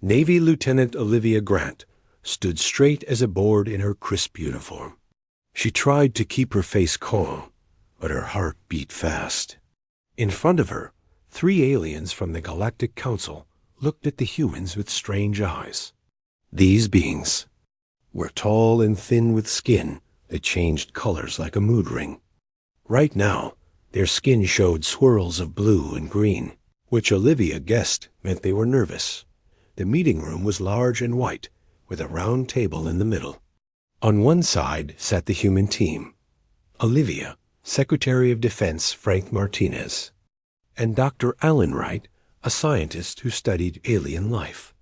Navy Lieutenant Olivia Grant stood straight as a board in her crisp uniform. She tried to keep her face calm, but her heart beat fast. In front of her, 3 aliens from the Galactic Council looked at the humans with strange eyes. These beings were tall and thin with skin that changed colors like a mood ring. Right now, their skin showed swirls of blue and green, which Olivia guessed meant they were nervous. The meeting room was large and white, with a round table in the middle. On one side sat the human team: Olivia, Secretary of Defense Frank Martinez, and Dr. Alan Wright, a scientist who studied alien life.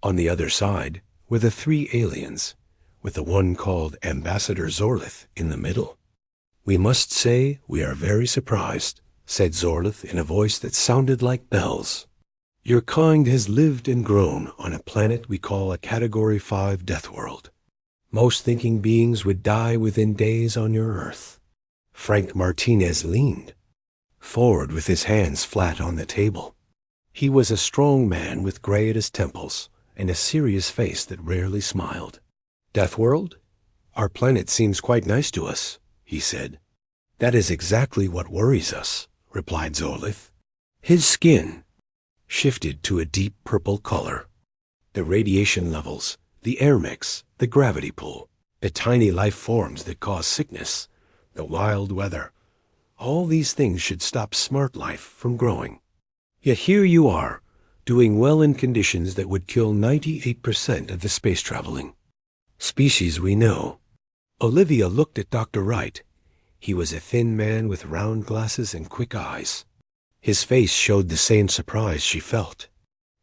On the other side were the 3 aliens, with the one called Ambassador Zorlith in the middle. "We must say we are very surprised," said Zorlith in a voice that sounded like bells. "Your kind has lived and grown on a planet we call a Category 5 Deathworld. Most thinking beings would die within days on your Earth." Frank Martinez leaned forward with his hands flat on the table. He was a strong man with gray at his temples and a serious face that rarely smiled. "Deathworld? Our planet seems quite nice to us," he said. "That is exactly what worries us," replied Zorlith. His skin shifted to a deep purple color. The radiation levels, the air mix, the gravity pull, the tiny life forms that cause sickness, the wild weather, all these things should stop smart life from growing. Yet here you are, doing well in conditions that would kill 98% of the space traveling species we know. Olivia looked at Dr. Wright. He was a thin man with round glasses and quick eyes. His face showed the same surprise she felt.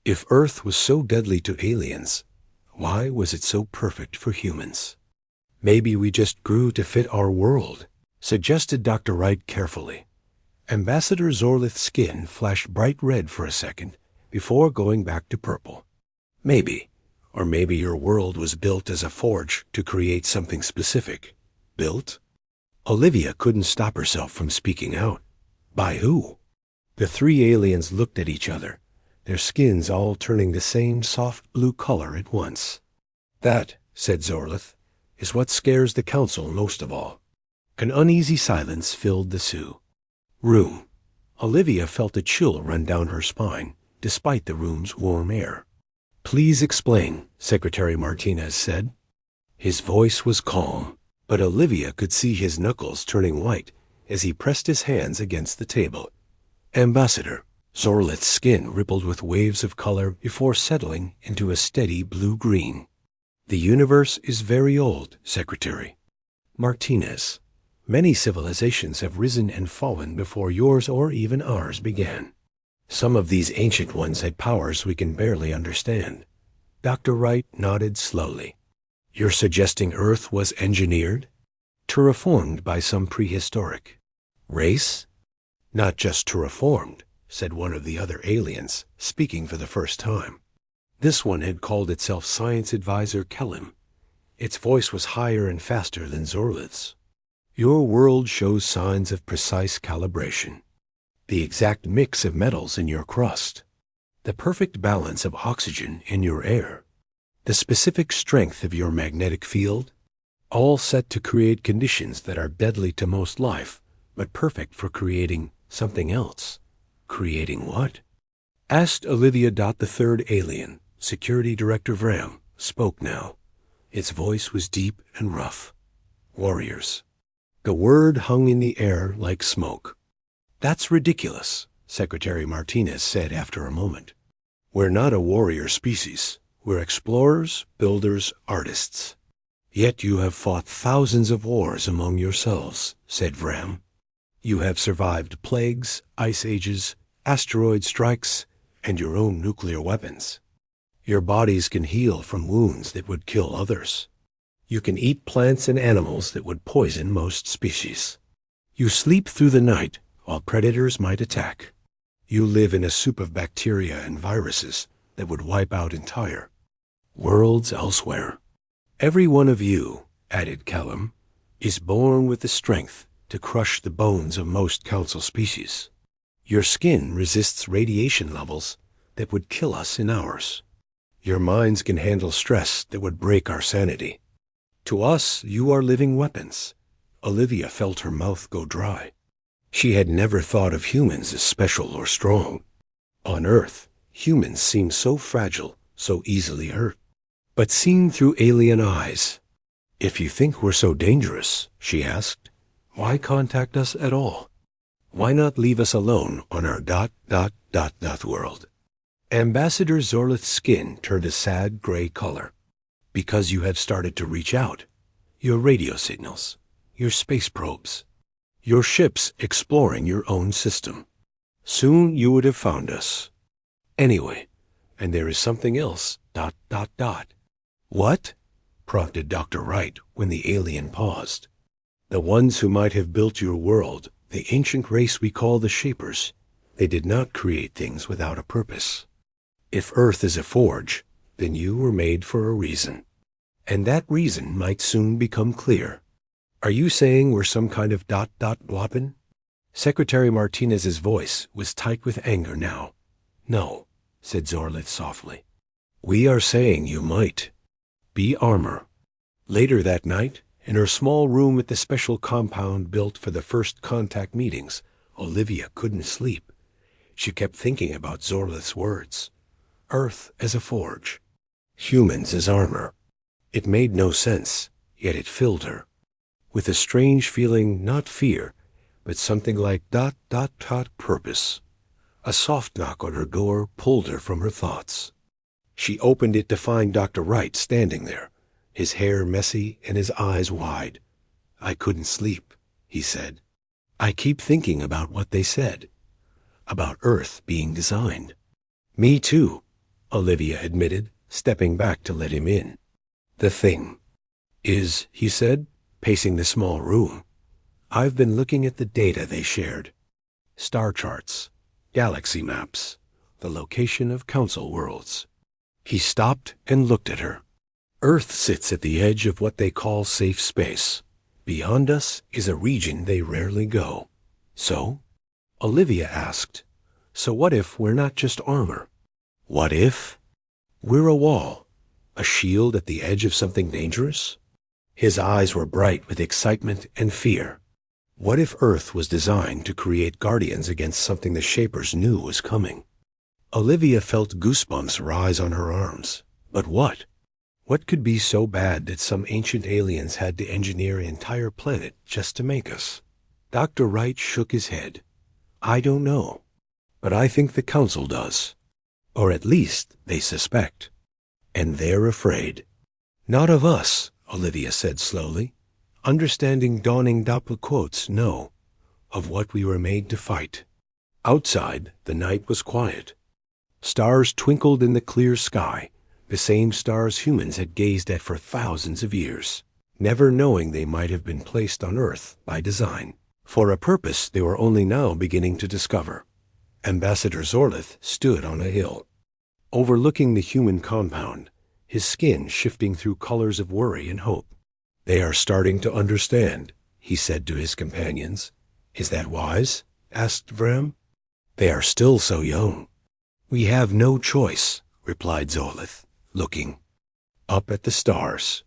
If Earth was so deadly to aliens, why was it so perfect for humans? "Maybe we just grew to fit our world," suggested Dr. Wright carefully. Ambassador Zorlith's skin flashed bright red for a second before going back to purple. "Maybe. Or maybe your world was built as a forge to create something specific." "Built?" Olivia couldn't stop herself from speaking out. "By who?" The 3 aliens looked at each other, their skins all turning the same soft blue color at once. "That," said Zorlith, "is what scares the Council most of all." An uneasy silence filled the Sioux room. Olivia felt a chill run down her spine, despite the room's warm air. "Please explain," Secretary Martinez said. His voice was calm, but Olivia could see his knuckles turning white as he pressed his hands against the table. "Ambassador." Zorlith's skin rippled with waves of color before settling into a steady blue-green. "The universe is very old, Secretary Martinez. Many civilizations have risen and fallen before yours or even ours began. Some of these ancient ones had powers we can barely understand." Dr. Wright nodded slowly. "You're suggesting Earth was engineered? Terraformed by some prehistoric race?" "Not just terraformed," said one of the other aliens, speaking for the first time. This one had called itself Science Advisor Kellim. Its voice was higher and faster than Zorlith's. "Your world shows signs of precise calibration. The exact mix of metals in your crust, the perfect balance of oxygen in your air, the specific strength of your magnetic field, all set to create conditions that are deadly to most life, but perfect for creating something else." "Creating what?" asked Olivia. The 3rd alien, Security Director Vram, spoke now. Its voice was deep and rough. "Warriors." The word hung in the air like smoke. "That's ridiculous," Secretary Martinez said after a moment. "We're not a warrior species. We're explorers, builders, artists." "Yet you have fought thousands of wars among yourselves," said Vram. "You have survived plagues, ice ages, asteroid strikes, and your own nuclear weapons. Your bodies can heal from wounds that would kill others. You can eat plants and animals that would poison most species. You sleep through the night while predators might attack. You live in a soup of bacteria and viruses that would wipe out entire worlds elsewhere. Every one of you," added Kellim, "is born with the strength to crush the bones of most Council species. Your skin resists radiation levels that would kill us in hours. Your minds can handle stress that would break our sanity. To us, you are living weapons." Olivia felt her mouth go dry. She had never thought of humans as special or strong. On Earth, humans seemed so fragile, so easily hurt. But seen through alien eyes. "If you think we're so dangerous," she asked, "why contact us at all? Why not leave us alone on our Deathworld?" Ambassador Zorlith's skin turned a sad gray color. "Because you have started to reach out. Your radio signals, your space probes, your ships exploring your own system. Soon you would have found us. Anyway, and there is something else, ... "What?" prompted Dr. Wright when the alien paused. "The ones who might have built your world, the ancient race we call the Shapers, they did not create things without a purpose. If Earth is a forge, then you were made for a reason. And that reason might soon become clear. Are you saying we're some kind of ... weapon?" Secretary Martinez's voice was tight with anger now. "No," said Zorlith softly. "We are saying you might be armor." Later that night, in her small room at the special compound built for the first contact meetings, Olivia couldn't sleep. She kept thinking about Zorlith's words. Earth as a forge, humans as armor. It made no sense, yet it filled her with a strange feeling, not fear, but something like ... purpose. A soft knock on her door pulled her from her thoughts. She opened it to find Dr. Wright standing there, his hair messy and his eyes wide. "I couldn't sleep," he said. "I keep thinking about what they said, about Earth being designed." "Me too," Olivia admitted, stepping back to let him in. "The thing is," he said, pacing the small room, "I've been looking at the data they shared. Star charts, galaxy maps, the location of council worlds." He stopped and looked at her. "Earth sits at the edge of what they call safe space. Beyond us is a region they rarely go." "So?" Olivia asked. "So what if we're not just armor? What if we're a wall, a shield at the edge of something dangerous?" His eyes were bright with excitement and fear. What if Earth was designed to create guardians against something the Shapers knew was coming? Olivia felt goosebumps rise on her arms. But what? What could be so bad that some ancient aliens had to engineer an entire planet just to make us? Dr. Wright shook his head. "I don't know, but I think the Council does. Or at least they suspect. And they're afraid." "Not of us," Olivia said slowly, understanding dawning quotes, "no, of what we were made to fight." Outside, the night was quiet. Stars twinkled in the clear sky, the same stars humans had gazed at for thousands of years, never knowing they might have been placed on Earth by design, for a purpose they were only now beginning to discover. Ambassador Zorlith stood on a hill, overlooking the human compound, his skin shifting through colors of worry and hope. "They are starting to understand," he said to his companions. "Is that wise?" asked Vrem. "They are still so young." "We have no choice," replied Zorlith, looking up at the stars.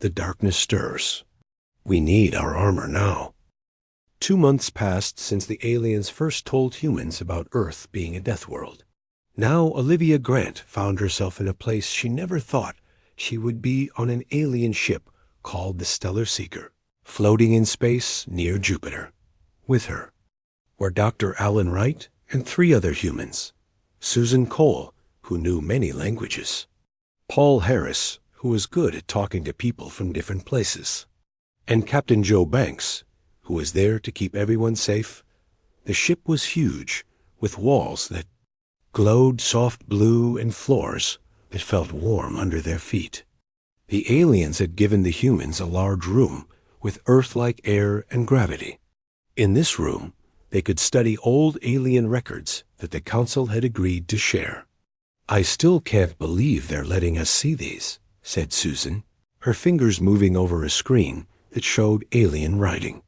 The darkness stirs. "We need our armor now." 2 months passed since the aliens first told humans about Earth being a death world. Now Olivia Grant found herself in a place she never thought she would be, on an alien ship called the Stellar Seeker, floating in space near Jupiter. With her were Dr. Alan Wright and 3 other humans: Susan Cole, who knew many languages; Paul Harris, who was good at talking to people from different places; and Captain Joe Banks, who was there to keep everyone safe. The ship was huge, with walls that glowed soft blue and floors that felt warm under their feet. The aliens had given the humans a large room with Earth-like air and gravity. In this room, they could study old alien records that the Council had agreed to share. "I still can't believe they're letting us see these," said Susan, her fingers moving over a screen that showed alien writing.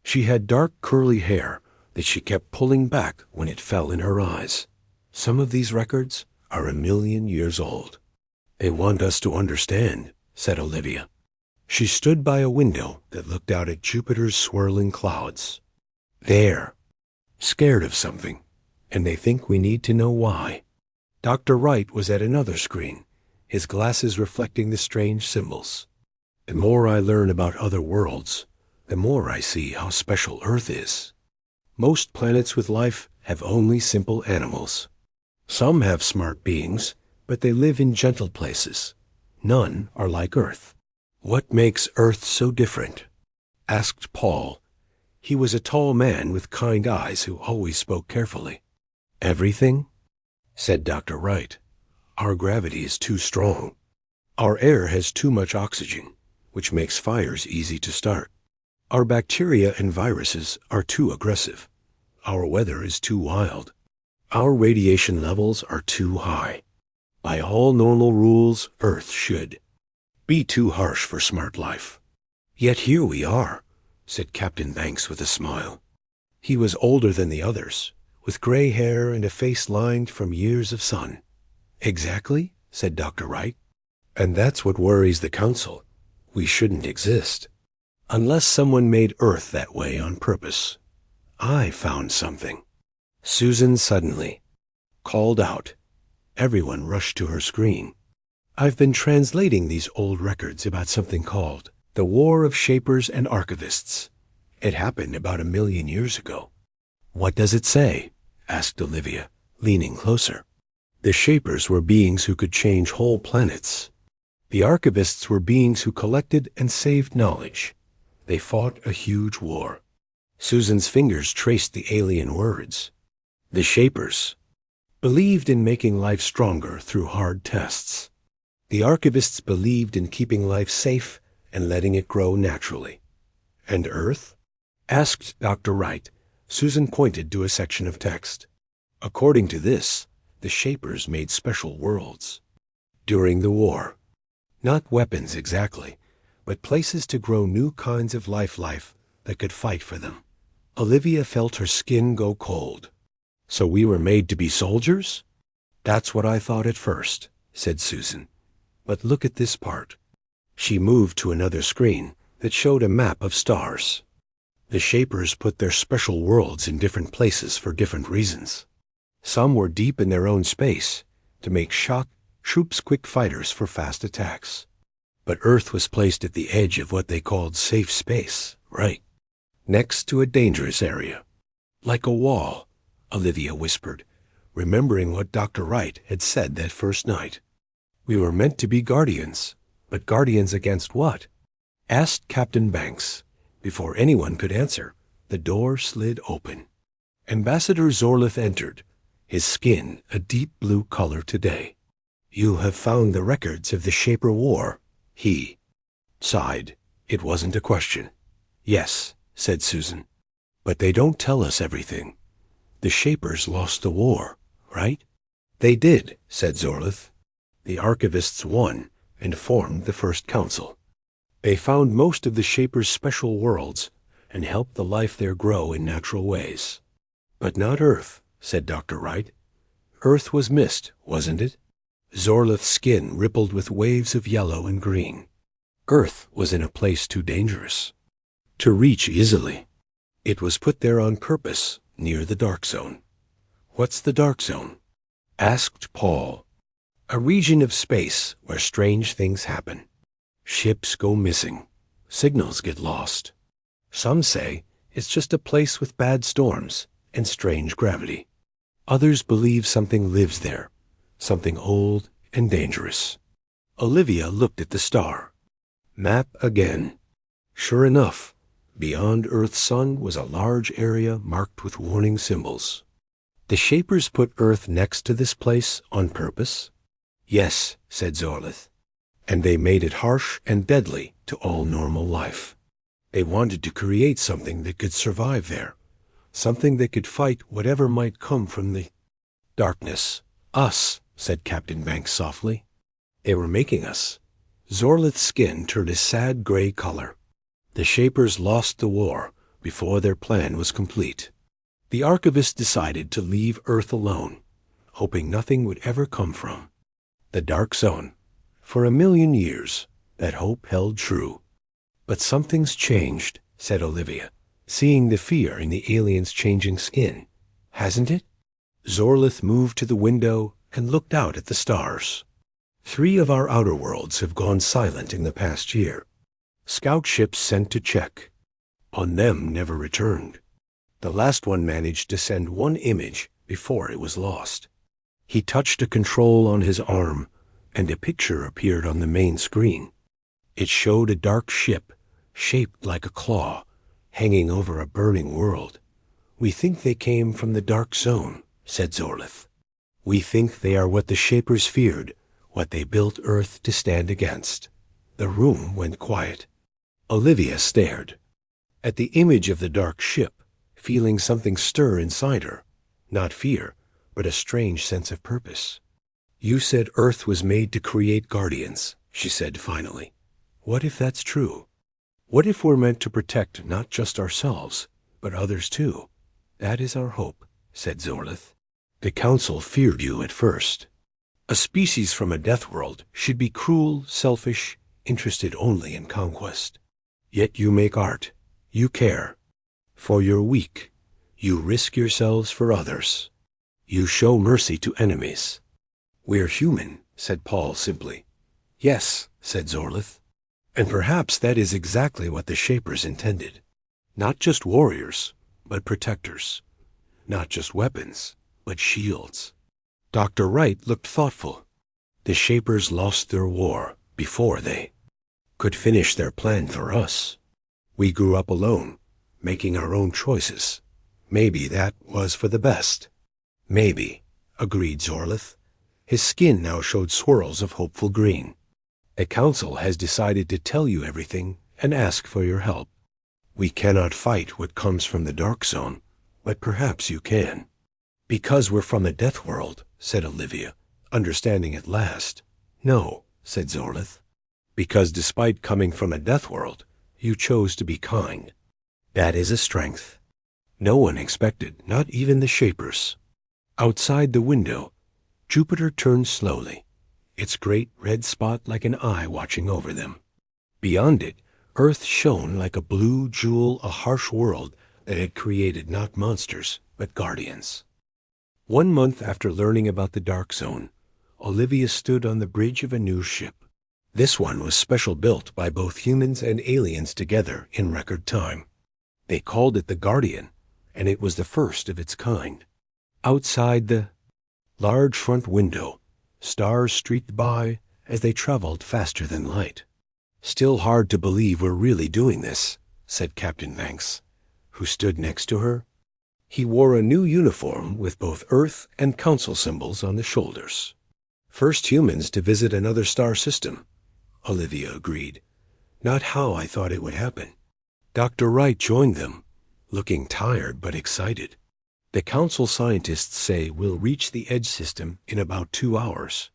She had dark curly hair that she kept pulling back when it fell in her eyes. "Some of these records are 1,000,000 years old." They want us to understand, said Olivia. She stood by a window that looked out at Jupiter's swirling clouds. They're scared of something, and they think we need to know why. Dr. Wright was at another screen, his glasses reflecting the strange symbols. The more I learn about other worlds, the more I see how special Earth is. Most planets with life have only simple animals. Some have smart beings, but they live in gentle places. None are like Earth. What makes Earth so different? Asked Paul. He was a tall man with kind eyes who always spoke carefully. Everything? Said Dr. Wright. Our gravity is too strong. Our air has too much oxygen, which makes fires easy to start. Our bacteria and viruses are too aggressive. Our weather is too wild. Our radiation levels are too high. By all normal rules, Earth should be too harsh for smart life. Yet here we are, said Captain Banks with a smile. He was older than the others, with gray hair and a face lined from years of sun. Exactly, said Dr. Wright. And that's what worries the Council. We shouldn't exist. Unless someone made Earth that way on purpose. I found something. Susan suddenly called out. Everyone rushed to her screen. I've been translating these old records about something called the War of Shapers and Archivists. It happened about 1 million years ago. What does it say? Asked Olivia, leaning closer. The Shapers were beings who could change whole planets. The Archivists were beings who collected and saved knowledge. They fought a huge war. Susan's fingers traced the alien words. The Shapers believed in making life stronger through hard tests. The Archivists believed in keeping life safe and letting it grow naturally. And Earth? Asked Dr. Wright. Susan pointed to a section of text. According to this, the Shapers made special worlds. During the war. Not weapons exactly, but places to grow new kinds of life that could fight for them. Olivia felt her skin go cold. So we were made to be soldiers? That's what I thought at first, said Susan. But look at this part. She moved to another screen that showed a map of stars. The Shapers put their special worlds in different places for different reasons. Some were deep in their own space to make shock troops quick fighters for fast attacks. But Earth was placed at the edge of what they called safe space, right? Next to a dangerous area. Like a wall, Olivia whispered, remembering what Dr. Wright had said that first night. We were meant to be guardians, but guardians against what? Asked Captain Banks. Before anyone could answer, the door slid open. Ambassador Zorlith entered, his skin a deep blue color today. You have found the records of the Shaper War, he sighed. It wasn't a question. Yes, said Susan. But they don't tell us everything. The Shapers lost the war, right? They did, said Zorlith. The Archivists won and formed the first council. They found most of the Shapers' special worlds and helped the life there grow in natural ways. But not Earth, said Dr. Wright. Earth was missed, wasn't it? Zorlith's skin rippled with waves of yellow and green. Earth was in a place too dangerous to reach easily. It was put there on purpose, near the Dark Zone. What's the Dark Zone? Asked Paul. A region of space where strange things happen. Ships go missing. Signals get lost. Some say it's just a place with bad storms and strange gravity. Others believe something lives there. Something old and dangerous. Olivia looked at the star. Map again. Sure enough, beyond Earth's sun was a large area marked with warning symbols. The Shapers put Earth next to this place on purpose? Yes, said Zorlith. And they made it harsh and deadly to all normal life. They wanted to create something that could survive there. Something that could fight whatever might come from the darkness. Us, said Captain Banks softly. They were making us. Zorlith's skin turned a sad gray color. The Shapers lost the war before their plan was complete. The Archivists decided to leave Earth alone, hoping nothing would ever come from the Dark Zone. For 1,000,000 years, that hope held true. But something's changed, said Olivia, seeing the fear in the alien's changing skin. Hasn't it? Zorlith moved to the window and looked out at the stars. 3 of our outer worlds have gone silent in the past year. Scout ships sent to check on them never returned. The last one managed to send one image before it was lost. He touched a control on his arm, and a picture appeared on the main screen. It showed a dark ship, shaped like a claw, hanging over a burning world. We think they came from the Dark Zone, said Zorlith. We think they are what the Shapers feared, what they built Earth to stand against. The room went quiet. Olivia stared at the image of the dark ship, feeling something stir inside her. Not fear, but a strange sense of purpose. You said Earth was made to create guardians, she said finally. What if that's true? What if we're meant to protect not just ourselves, but others too? That is our hope, said Zorlith. The Council feared you at first. A species from a Deathworld should be cruel, selfish, interested only in conquest. Yet you make art. You care. For you're weak. You risk yourselves for others. You show mercy to enemies. We're human, said Paul simply. Yes, said Zorlith. And perhaps that is exactly what the Shapers intended. Not just warriors, but protectors. Not just weapons, but shields. Dr. Wright looked thoughtful. The Shapers lost their war before they could finish their plan for us. We grew up alone, making our own choices. Maybe that was for the best. Maybe, agreed Zorlith. His skin now showed swirls of hopeful green. A council has decided to tell you everything and ask for your help. We cannot fight what comes from the Dark Zone, but perhaps you can. Because we're from the Deathworld, said Olivia, understanding at last. No, said Zorlith. Because despite coming from a Deathworld, you chose to be kind. That is a strength. No one expected, not even the Shapers. Outside the window, Jupiter turned slowly, its great red spot like an eye watching over them. Beyond it, Earth shone like a blue jewel, a harsh world that had created not monsters, but guardians. 1 month after learning about the Dark Zone, Olivia stood on the bridge of a new ship. This one was special built by both humans and aliens together in record time. They called it the Guardian, and it was the first of its kind. Outside the large front window, stars streaked by as they traveled faster than light. Still hard to believe we're really doing this, said Captain Banks, who stood next to her. He wore a new uniform with both Earth and Council symbols on the shoulders. First humans to visit another star system, Olivia agreed. Not how I thought it would happen. Dr. Wright joined them, looking tired but excited. The Council scientists say we'll reach the Edge system in about 2 hours.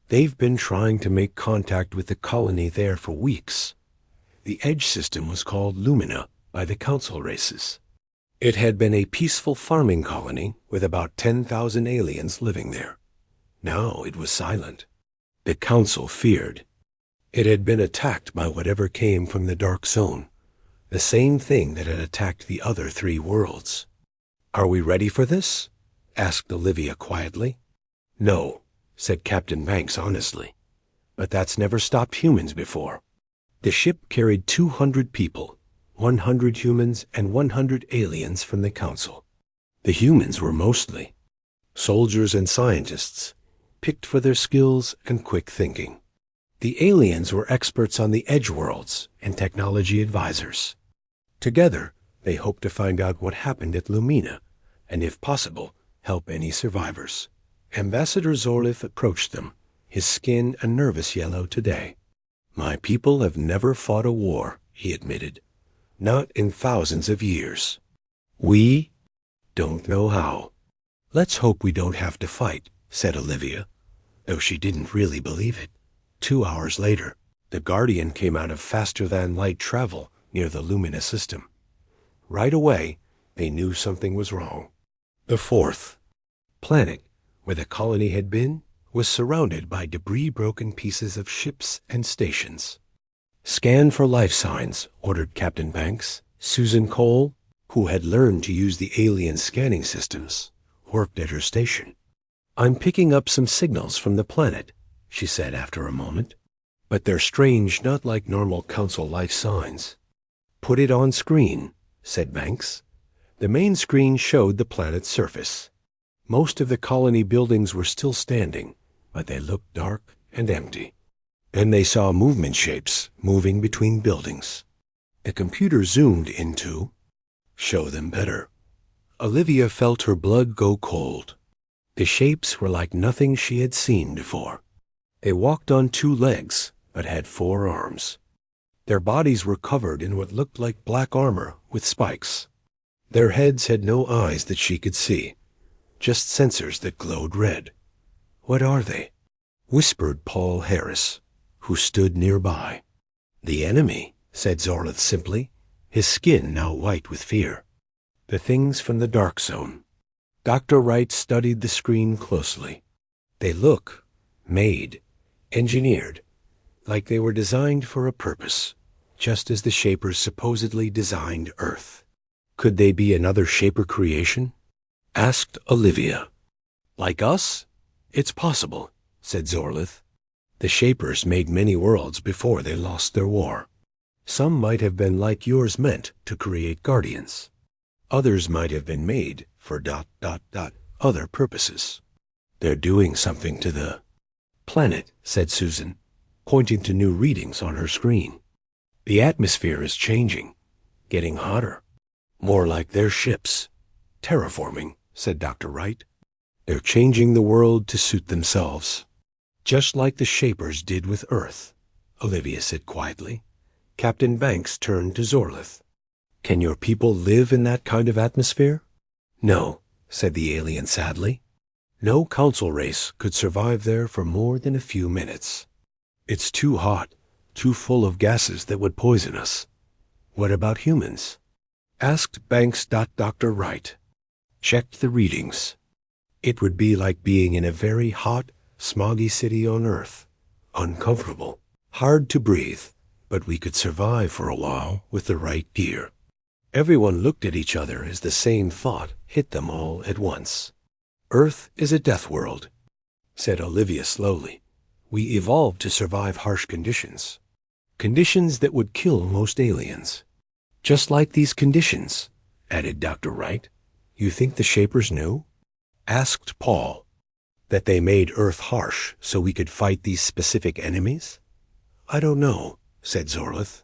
They've been trying to make contact with the colony there for weeks. The Edge system was called Lumina by the Council races. It had been a peaceful farming colony with about 10,000 aliens living there. Now it was silent. The Council feared. It had been attacked by whatever came from the Dark Zone, the same thing that had attacked the other 3 worlds. Are we ready for this? Asked Olivia quietly. No, said Captain Banks honestly. But that's never stopped humans before. The ship carried 200 people, 100 humans and 100 aliens from the Council. The humans were mostly soldiers and scientists, picked for their skills and quick thinking. The aliens were experts on the Edge worlds and technology advisors. Together, they hoped to find out what happened at Lumina, and if possible, help any survivors. Ambassador Zorlith approached them, his skin a nervous yellow today. My people have never fought a war, he admitted. Not in thousands of years. We don't know how. Let's hope we don't have to fight, said Olivia, though she didn't really believe it. 2 hours later, the Guardian came out of faster-than-light travel near the Lumina system. Right away, they knew something was wrong. The 4th planet, where the colony had been, was surrounded by debris-broken pieces of ships and stations. "Scan for life signs," ordered Captain Banks. Susan Cole, who had learned to use the alien scanning systems, worked at her station. "I'm picking up some signals from the planet," she said after a moment. "But they're strange, not like normal Council life signs." "Put it on screen," said Banks. The main screen showed the planet's surface. Most of the colony buildings were still standing, but they looked dark and empty. Then they saw movement shapes moving between buildings. The computer zoomed into "Show them better." Olivia felt her blood go cold. The shapes were like nothing she had seen before. They walked on 2 legs, but had 4 arms. Their bodies were covered in what looked like black armor with spikes. Their heads had no eyes that she could see, just sensors that glowed red. "What are they?" whispered Paul Harris, who stood nearby. "The enemy," said Zorlith simply, his skin now white with fear. "The things from the Dark Zone." Dr. Wright studied the screen closely. "They look made, engineered, like they were designed for a purpose, just as the Shapers supposedly designed Earth." "Could they be another Shaper creation?" asked Olivia. "Like us? It's possible," said Zorlith. "The Shapers made many worlds before they lost their war. Some might have been like yours, meant to create guardians. Others might have been made for ... other purposes. They're doing something to the planet," said Susan, pointing to new readings on her screen. "The atmosphere is changing, getting hotter. More like their ships. Terraforming," said Dr. Wright. "They're changing the world to suit themselves." "Just like the Shapers did with Earth," Olivia said quietly. Captain Banks turned to Zorlith. "Can your people live in that kind of atmosphere?" "No," said the alien sadly. "No Council race could survive there for more than a few minutes. It's too hot, too full of gases that would poison us." "What about humans?" asked Banks. Dr. Wright checked the readings. "It would be like being in a very hot, smoggy city on Earth. Uncomfortable, hard to breathe, but we could survive for a while with the right gear." Everyone looked at each other as the same thought hit them all at once. "Earth is a death world," said Olivia slowly. "We evolved to survive harsh conditions. Conditions that would kill most aliens. Just like these conditions," added Dr. Wright. "You think the Shapers knew?" asked Paul. "That they made Earth harsh so we could fight these specific enemies?" "I don't know," said Zorlith.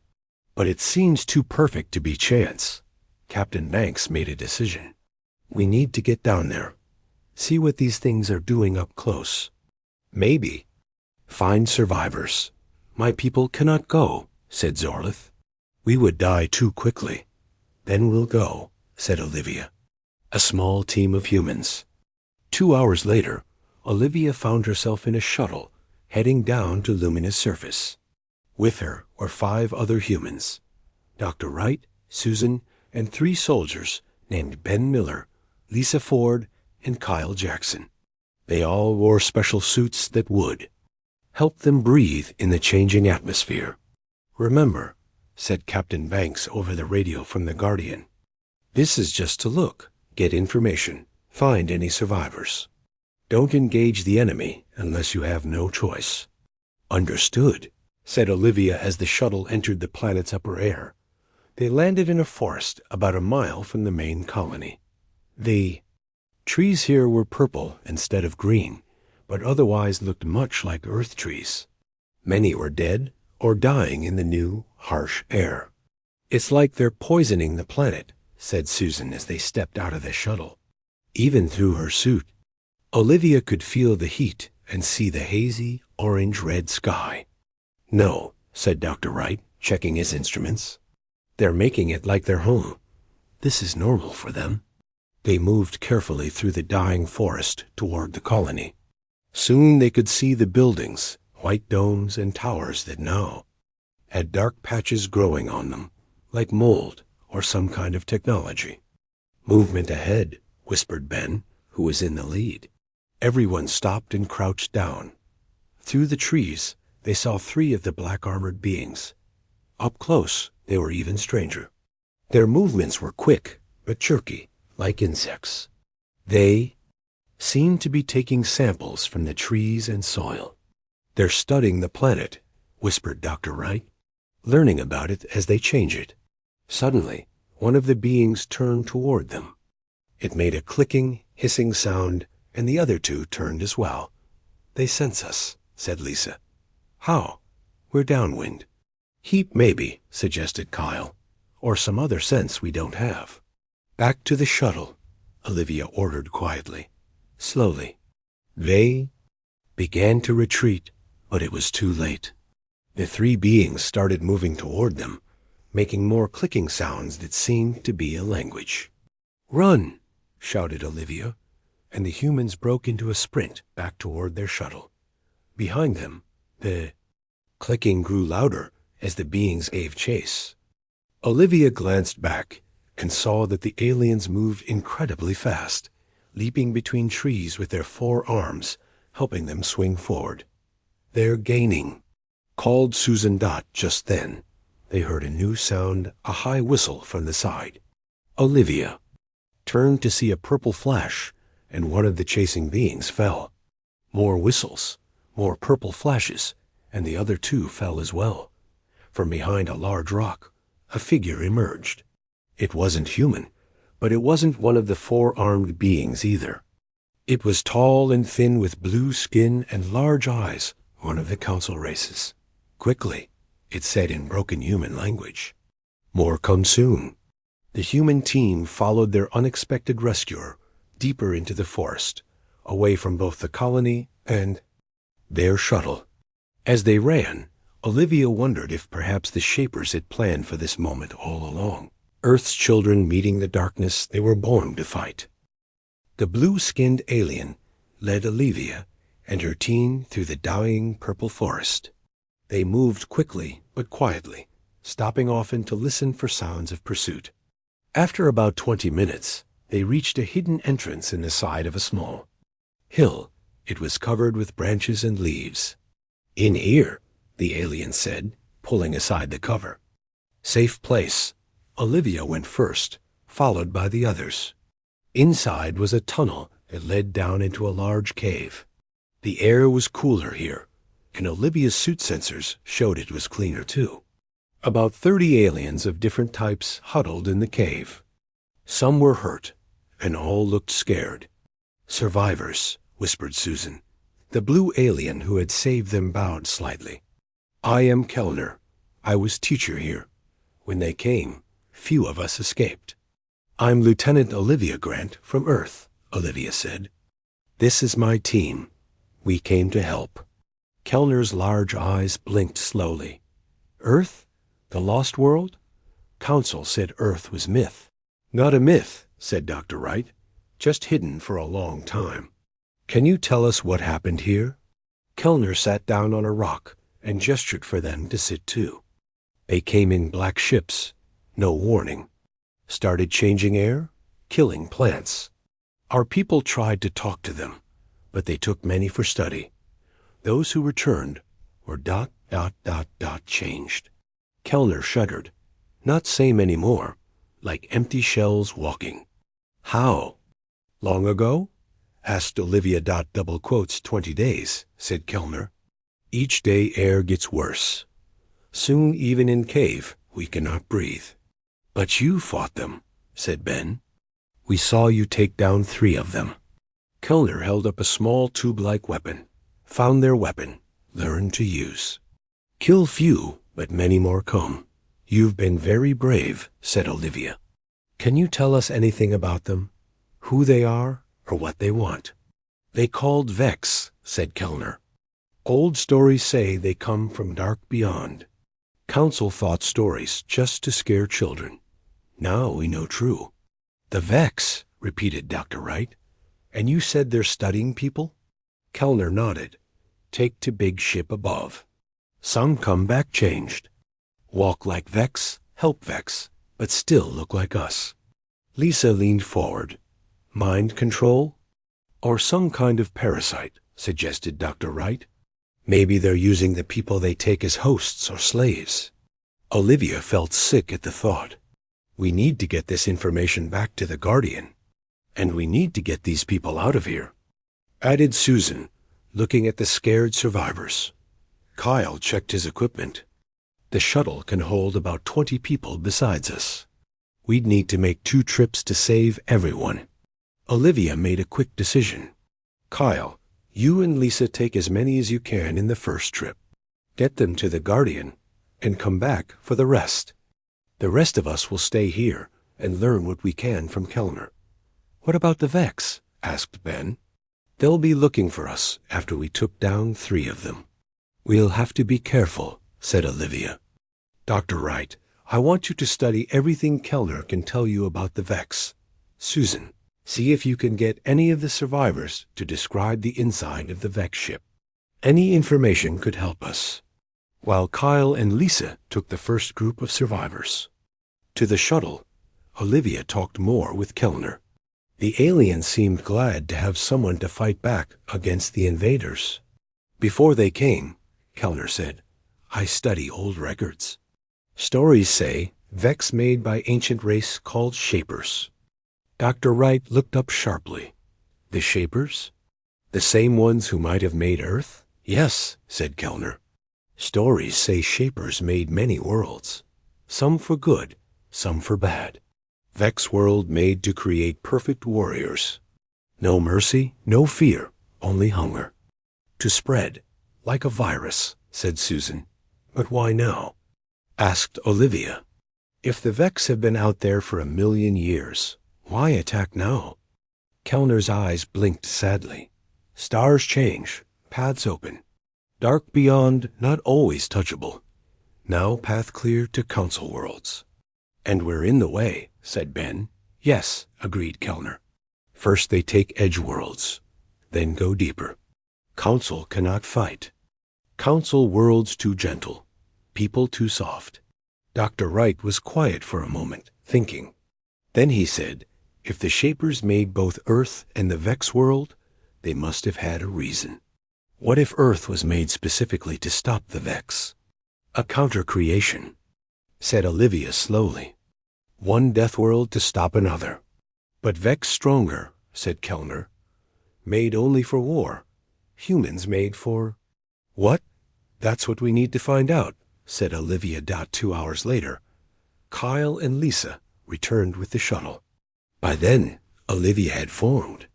"But it seems too perfect to be chance." Captain Banks made a decision. "We need to get down there. See what these things are doing up close. Maybe find survivors." "My people cannot go," said Zorlith. "We would die too quickly." "Then we'll go," said Olivia. A small team of humans. 2 hours later, Olivia found herself in a shuttle heading down to Lumina's surface. With her were 5 other humans: Dr. Wright, Susan, and 3 soldiers named Ben Miller, Lisa Ford, and Kyle Jackson. They all wore special suits that would help them breathe in the changing atmosphere. "Remember," said Captain Banks over the radio from the Guardian, "this is just to look, get information, find any survivors. Don't engage the enemy unless you have no choice." "Understood," said Olivia as the shuttle entered the planet's upper air. They landed in a forest about a mile from the main colony. The trees here were purple instead of green, but otherwise looked much like Earth trees. Many were dead or dying in the new, harsh air. "It's like they're poisoning the planet," said Susan as they stepped out of the shuttle. Even through her suit, Olivia could feel the heat and see the hazy, orange-red sky. "No," said Dr. Wright, checking his instruments. "They're making it like their home. This is normal for them." They moved carefully through the dying forest toward the colony. Soon they could see the buildings, white domes and towers that now had dark patches growing on them, like mold or some kind of technology. "Movement ahead," whispered Ben, who was in the lead. Everyone stopped and crouched down. Through the trees, they saw 3 of the black-armored beings. Up close, they were even stranger. Their movements were quick, but jerky, like insects. They seemed to be taking samples from the trees and soil. "They're studying the planet," whispered Dr. Wright, "learning about it as they change it." Suddenly, one of the beings turned toward them. It made a clicking, hissing sound, and the other 2 turned as well. "They sense us," said Lisa. "How?" "We're downwind." "Heat, maybe," suggested Kyle, "or some other sense we don't have." "Back to the shuttle," Olivia ordered quietly. Slowly. They began to retreat, but it was too late. The 3 beings started moving toward them, making more clicking sounds that seemed to be a language. "Run!" shouted Olivia, and the humans broke into a sprint back toward their shuttle. Behind them, the clicking grew louder as the beings gave chase. Olivia glanced back and saw that the aliens moved incredibly fast, leaping between trees with their 4 arms, helping them swing forward. "They're gaining," called Susan Dot just then. They heard a new sound, a high whistle from the side. Olivia turned to see a purple flash, and one of the chasing beings fell. More whistles, more purple flashes, and the other 2 fell as well. From behind a large rock, a figure emerged. It wasn't human, but it wasn't one of the 4-armed beings either. It was tall and thin with blue skin and large eyes, one of the council races. "Quickly," it said in broken human language. "More come soon." The human team followed their unexpected rescuer deeper into the forest, away from both the colony and their shuttle. As they ran, Olivia wondered if perhaps the Shapers had planned for this moment all along. Earth's children meeting the darkness they were born to fight. The blue-skinned alien led Olivia and her team through the dying purple forest. They moved quickly but quietly, stopping often to listen for sounds of pursuit. After about 20 minutes, they reached a hidden entrance in the side of a small hill. It was covered with branches and leaves. "In here," the alien said, pulling aside the cover. "Safe place." Olivia went first, followed by the others. Inside was a tunnel that led down into a large cave. The air was cooler here, and Olivia's suit sensors showed it was cleaner too. About 30 aliens of different types huddled in the cave. Some were hurt, and all looked scared. "Survivors," whispered Susan. The blue alien who had saved them bowed slightly. "I am Kellner. I was teacher here. When they came, few of us escaped." "I'm Lieutenant Olivia Grant from Earth," Olivia said. "This is my team. We came to help." Kellner's large eyes blinked slowly. "Earth? The Lost World? Council said Earth was myth." "Not a myth," said Dr. Wright. "Just hidden for a long time. Can you tell us what happened here?" Kellner sat down on a rock and gestured for them to sit too. "They came in black ships. No warning. Started changing air, killing plants. Our people tried to talk to them, but they took many for study. Those who returned were ... changed." Kellner shuddered. "Not same anymore, like empty shells walking." "How?" "Long ago?" asked Olivia. 20 days, said Kellner. "Each day air gets worse. Soon even in cave we cannot breathe." "But you fought them," said Ben. "We saw you take down 3 of them." Kellner held up a small tube-like weapon. "Found their weapon. Learned to use. Kill few, but many more come." "You've been very brave," said Olivia. "Can you tell us anything about them? Who they are, or what they want?" "They called Vex," said Kellner. "Old stories say they come from dark beyond. Council thought stories just to scare children. Now we know true." "The Vex," repeated Dr. Wright. "And you said they're studying people?" Kellner nodded. "Take to big ship above. Some come back changed. Walk like Vex, help Vex, but still look like us." Lisa leaned forward. "Mind control?" Or some kind of parasite, suggested Dr. Wright. Maybe they're using the people they take as hosts or slaves. Olivia felt sick at the thought. We need to get this information back to the Guardian. And we need to get these people out of here, added Susan, looking at the scared survivors. Kyle checked his equipment. The shuttle can hold about 20 people besides us. We'd need to make 2 trips to save everyone. Olivia made a quick decision. Kyle, you and Lisa take as many as you can in the first trip. Get them to the Guardian, and come back for the rest. The rest of us will stay here and learn what we can from Kellner. What about the Vex? Asked Ben. They'll be looking for us after we took down 3 of them. We'll have to be careful, said Olivia. Dr. Wright, I want you to study everything Kellner can tell you about the Vex. Susan, see if you can get any of the survivors to describe the inside of the Vex ship. Any information could help us. While Kyle and Lisa took the first group of survivors to the shuttle, Olivia talked more with Kellner. The aliens seemed glad to have someone to fight back against the invaders. Before they came, Kellner said, I study old records. Stories say Vex made by ancient race called Shapers. Dr. Wright looked up sharply. The Shapers? The same ones who might have made Earth? Yes, said Kellner. Stories say Shapers made many worlds, some for good, some for bad. Vex world made to create perfect warriors. No mercy, no fear, only hunger. To spread, like a virus, said Susan. But why now? Asked Olivia. If the Vex have been out there for 1,000,000 years, why attack now? Kellner's eyes blinked sadly. Stars change, paths open. Dark beyond, not always touchable. Now path clear to council worlds. And we're in the way, said Ben. Yes, agreed Kellner. First they take edge worlds, then go deeper. Council cannot fight. Council worlds too gentle, people too soft. Dr. Wright was quiet for a moment, thinking. Then he said, if the Shapers made both Earth and the Vex world, they must have had a reason. What if Earth was made specifically to stop the Vex? A counter-creation, said Olivia slowly. One Deathworld to stop another. But Vex stronger, said Kellner. Made only for war. Humans made for... What? That's what we need to find out, said Olivia. 2 hours later, Kyle and Lisa returned with the shuttle. By then, Olivia had formed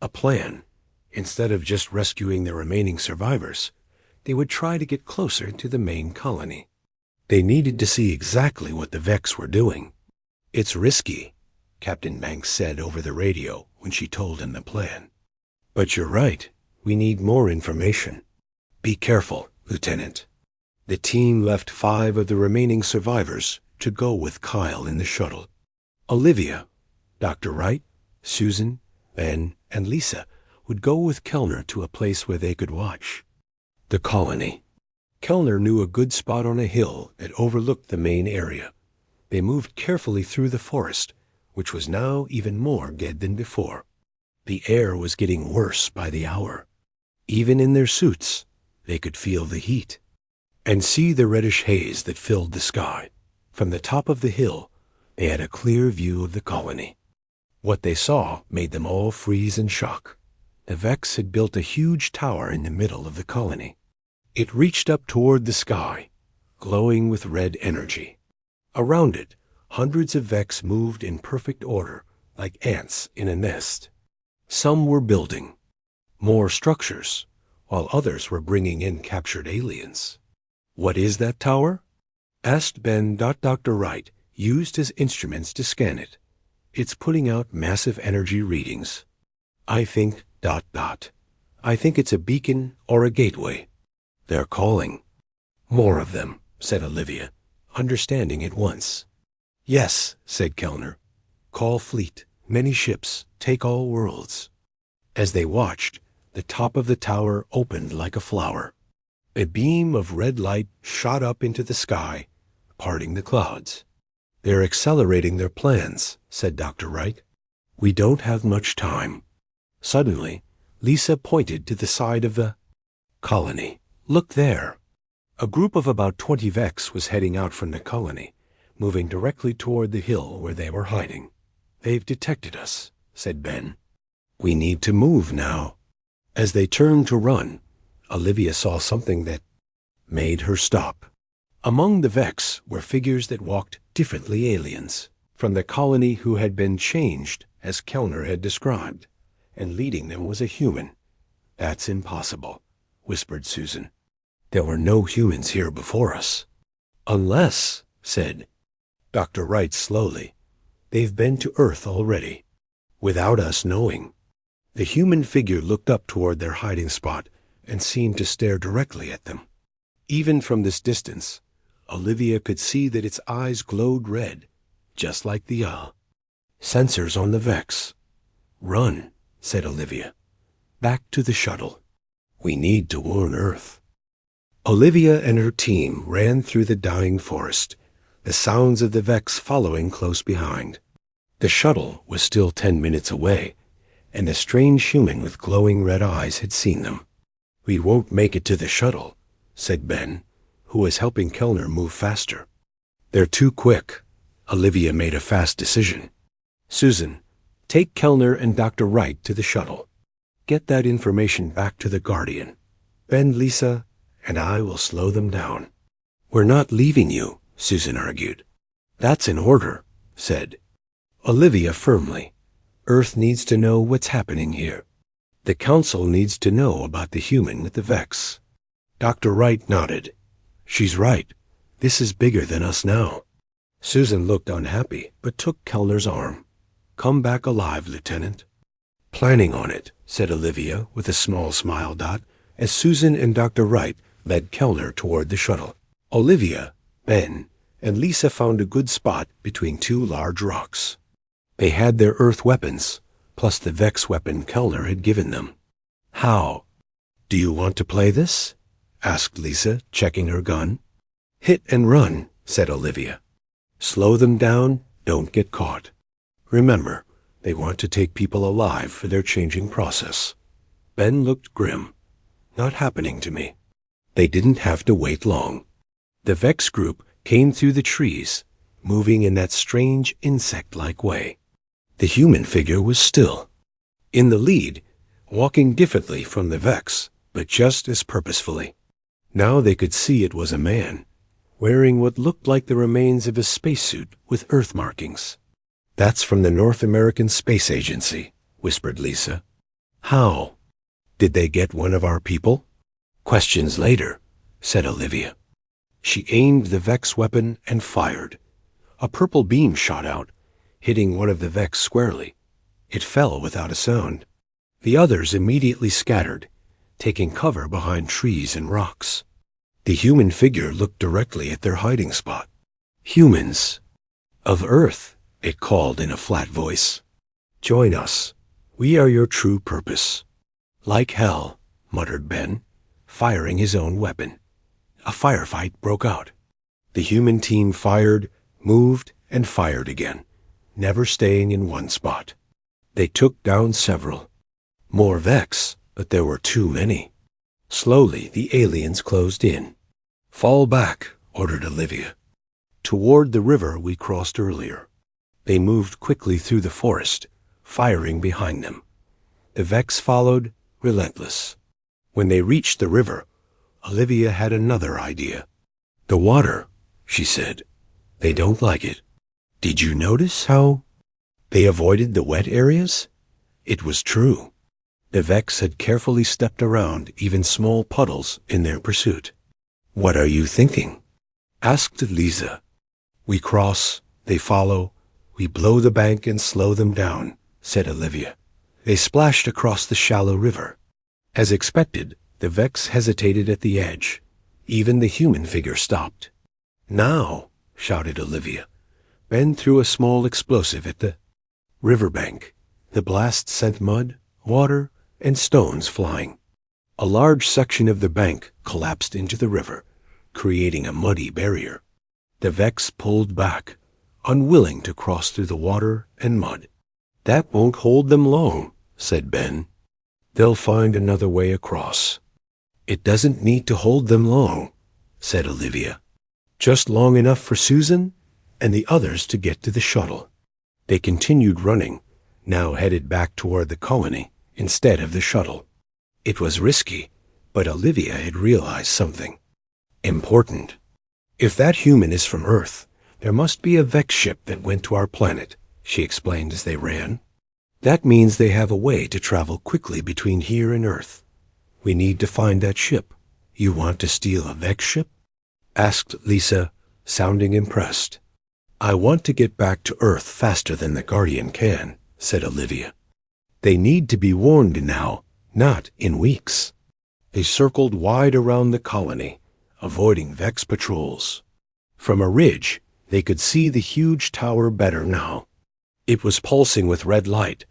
a plan. Instead of just rescuing the remaining survivors, they would try to get closer to the main colony. They needed to see exactly what the Vex were doing. It's risky, Captain Banks said over the radio when she told him the plan. But you're right, we need more information. Be careful, Lieutenant. The team left 5 of the remaining survivors to go with Kyle in the shuttle. Olivia, Dr. Wright, Susan, Ben, and Lisa would go with Kellner to a place where they could watch. The colony. Kellner knew a good spot on a hill that overlooked the main area. They moved carefully through the forest, which was now even more dead than before. The air was getting worse by the hour. Even in their suits, they could feel the heat and see the reddish haze that filled the sky. From the top of the hill, they had a clear view of the colony. What they saw made them all freeze in shock. The Vex had built a huge tower in the middle of the colony. It reached up toward the sky, glowing with red energy. Around it, hundreds of Vex moved in perfect order, like ants in a nest. Some were building more structures, while others were bringing in captured aliens. What is that tower? Asked Ben. Dr. Wright used his instruments to scan it. It's putting out massive energy readings. I think... I think it's a beacon or a gateway. They're calling. More of them, said Olivia, understanding at once. Yes, said Kellner. Call fleet, many ships, take all worlds. As they watched, the top of the tower opened like a flower. A beam of red light shot up into the sky, parting the clouds. They're accelerating their plans, said Dr. Wright. We don't have much time. Suddenly, Lisa pointed to the side of the colony. Look there. A group of about 20 Vex was heading out from the colony, moving directly toward the hill where they were hiding. They've detected us, said Ben. We need to move now. As they turned to run, Olivia saw something that made her stop. Among the Vex were figures that walked differently, aliens from the colony who had been changed as Kellner had described, and leading them was a human. That's impossible, whispered Susan. There were no humans here before us. Unless, said Dr. Wright slowly, they've been to Earth already, without us knowing. The human figure looked up toward their hiding spot and seemed to stare directly at them. Even from this distance, Olivia could see that its eyes glowed red, just like the sensors on the Vex. Run, said Olivia. Back to the shuttle. We need to warn Earth. Olivia and her team ran through the dying forest, the sounds of the Vex following close behind. The shuttle was still 10 minutes away, and a strange human with glowing red eyes had seen them. We won't make it to the shuttle, said Ben, who was helping Kellner move faster. They're too quick. Olivia made a fast decision. Susan, take Kellner and Dr. Wright to the shuttle. Get that information back to the Guardian. Ben, Lisa, and I will slow them down. We're not leaving you, Susan argued. That's in order, said Olivia firmly. Earth needs to know what's happening here. The Council needs to know about the human with the Vex. Dr. Wright nodded. She's right. This is bigger than us now. Susan looked unhappy, but took Kellner's arm. Come back alive, Lieutenant. Planning on it, said Olivia with a small smile dot, as Susan and Dr. Wright led Kellner toward the shuttle. Olivia, Ben, and Lisa found a good spot between two large rocks. They had their Earth weapons, plus the Vex weapon Kellner had given them. How? Do you want to play this? Asked Lisa, checking her gun. Hit and run, said Olivia. Slow them down, don't get caught. Remember, they want to take people alive for their changing process. Ben looked grim. Not happening to me. They didn't have to wait long. The Vex group came through the trees, moving in that strange insect-like way. The human figure was still. In the lead, walking differently from the Vex, but just as purposefully. Now they could see it was a man, wearing what looked like the remains of a spacesuit with Earth markings. That's from the North American Space Agency, whispered Lisa. How? Did they get one of our people? Questions later, said Olivia. She aimed the Vex weapon and fired. A purple beam shot out, hitting one of the Vex squarely. It fell without a sound. The others immediately scattered, taking cover behind trees and rocks. The human figure looked directly at their hiding spot. Humans. Of Earth, it called in a flat voice. Join us. We are your true purpose. Like hell, muttered Ben, firing his own weapon. A firefight broke out. The human team fired, moved, and fired again, never staying in one spot. They took down several. More Vex, but there were too many. Slowly, the aliens closed in. Fall back, ordered Olivia. Toward the river we crossed earlier. They moved quickly through the forest, firing behind them. The Vex followed, relentless. When they reached the river, Olivia had another idea. The water, she said. They don't like it. Did you notice how they avoided the wet areas? It was true. The Vex had carefully stepped around even small puddles in their pursuit. What are you thinking? Asked Lisa. We cross, they follow, we blow the bank and slow them down, said Olivia. They splashed across the shallow river. As expected, the Vex hesitated at the edge. Even the human figure stopped. Now, shouted Olivia. Ben threw a small explosive at the riverbank. The blast sent mud, water, and stones flying. A large section of the bank collapsed into the river, creating a muddy barrier. The Vex pulled back, unwilling to cross through the water and mud. That won't hold them long, said Ben. "They'll find another way across." "It doesn't need to hold them long," said Olivia. "Just long enough for Susan and the others to get to the shuttle." They continued running, now headed back toward the colony instead of the shuttle. It was risky, but Olivia had realized something important. "If that human is from Earth, there must be a Vex ship that went to our planet," she explained as they ran. "That means they have a way to travel quickly between here and Earth. We need to find that ship." "You want to steal a Vex ship?" asked Lisa, sounding impressed. "I want to get back to Earth faster than the Guardian can," said Olivia. "They need to be warned now, not in weeks." They circled wide around the colony, avoiding Vex patrols. From a ridge, they could see the huge tower better now. It was pulsing with red light,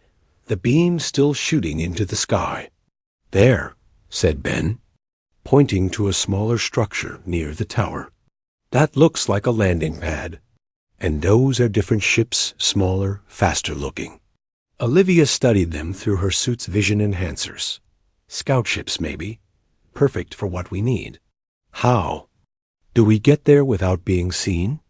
the beam still shooting into the sky. "There," said Ben, pointing to a smaller structure near the tower. "That looks like a landing pad. And those are different ships, smaller, faster looking." Olivia studied them through her suit's vision enhancers. "Scout ships, maybe. Perfect for what we need." "How? Do we get there without being seen?"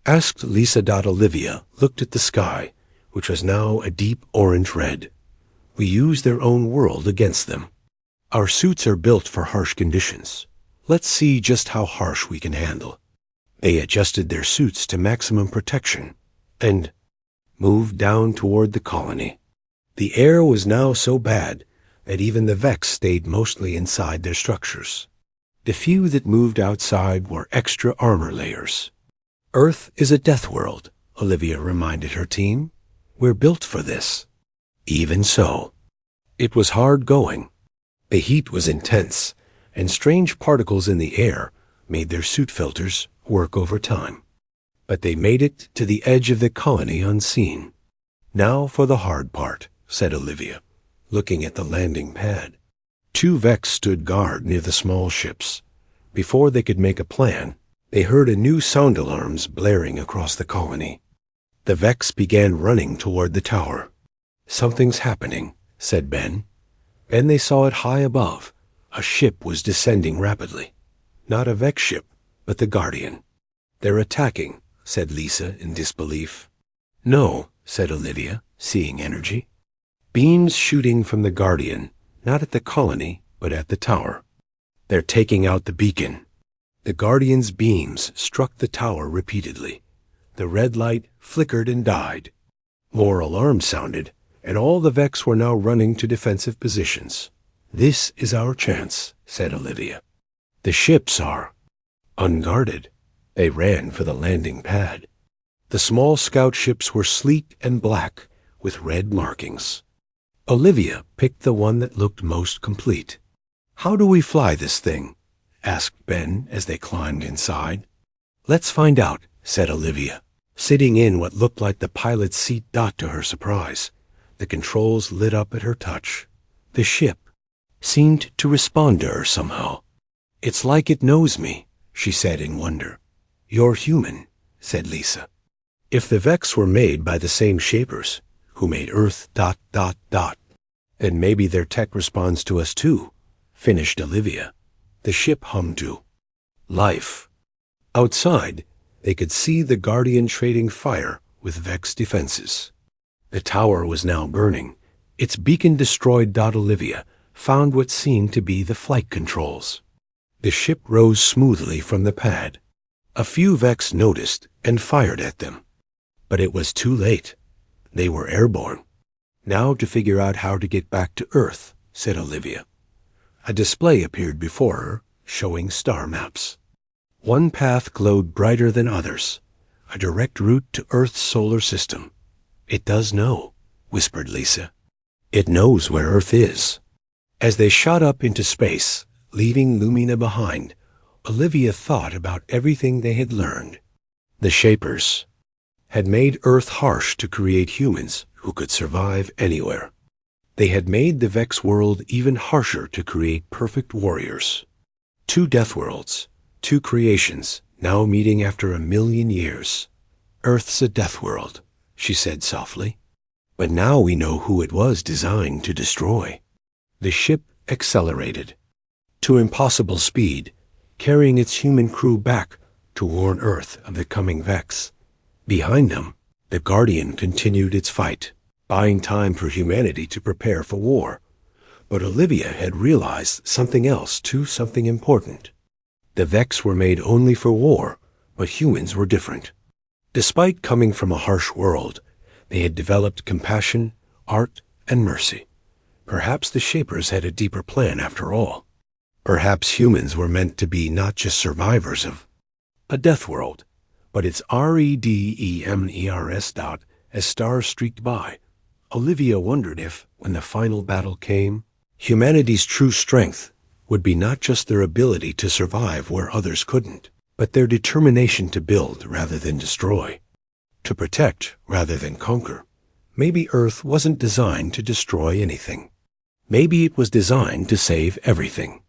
asked Lisa. Olivia looked at the sky, which was now a deep orange red. "We use their own world against them. Our suits are built for harsh conditions. Let's see just how harsh we can handle." They adjusted their suits to maximum protection and moved down toward the colony. The air was now so bad that even the Vex stayed mostly inside their structures. The few that moved outside wore extra armor layers. "Earth is a death world," Olivia reminded her team. "We're built for this." Even so, it was hard going. The heat was intense, and strange particles in the air made their suit filters work overtime. But they made it to the edge of the colony unseen. "Now for the hard part," said Olivia, looking at the landing pad. 2 Vex stood guard near the small ships. Before they could make a plan, they heard a new sound alarms blaring across the colony. The Vex began running toward the tower. "Something's happening," said Ben. Then they saw it high above. A ship was descending rapidly. Not a Vex ship, but the Guardian. "They're attacking," said Lisa in disbelief. "No," said Olivia, seeing energy. "Beams shooting from the Guardian, not at the colony, but at the tower. They're taking out the beacon." The Guardian's beams struck the tower repeatedly. The red light flickered and died. More alarms sounded, and all the Vex were now running to defensive positions. "This is our chance," said Olivia. "The ships are unguarded." They ran for the landing pad. The small scout ships were sleek and black, with red markings. Olivia picked the one that looked most complete. "How do we fly this thing?" asked Ben as they climbed inside. "Let's find out," said Olivia, sitting in what looked like the pilot's seat. To her surprise, the controls lit up at her touch. The ship seemed to respond to her somehow. "It's like it knows me," she said in wonder. "You're human," said Lisa. "If the Vex were made by the same shapers who made Earth ... then maybe their tech responds to us too," finished Olivia. The ship hummed to life. Outside, they could see the Guardian trading fire with Vex defenses. The tower was now burning. Its beacon destroyed. Olivia found what seemed to be the flight controls. The ship rose smoothly from the pad. A few Vex noticed and fired at them. But it was too late. They were airborne. "Now to figure out how to get back to Earth," said Olivia. A display appeared before her, showing star maps. One path glowed brighter than others, a direct route to Earth's solar system. "It does know," whispered Lisa. "It knows where Earth is." As they shot up into space, leaving Lumina behind, Olivia thought about everything they had learned. The Shapers had made Earth harsh to create humans who could survive anywhere. They had made the Vex world even harsher to create perfect warriors. 2 death worlds, 2 creations, now meeting after 1,000,000 years. "Earth's a death world," she said softly. But now we know who it was designed to destroy. The ship accelerated to impossible speed, carrying its human crew back to warn Earth of the coming Vex. Behind them, the Guardian continued its fight, buying time for humanity to prepare for war. But Olivia had realized something else too, something important. The Vex were made only for war, but humans were different. Despite coming from a harsh world, they had developed compassion, art, and mercy. Perhaps the Shapers had a deeper plan after all. Perhaps humans were meant to be not just survivors of a death world, but its REDEMERS. As stars streaked by, Olivia wondered if, when the final battle came, humanity's true strength would be not just their ability to survive where others couldn't, but their determination to build rather than destroy, to protect rather than conquer. Maybe Earth wasn't designed to destroy anything. Maybe it was designed to save everything.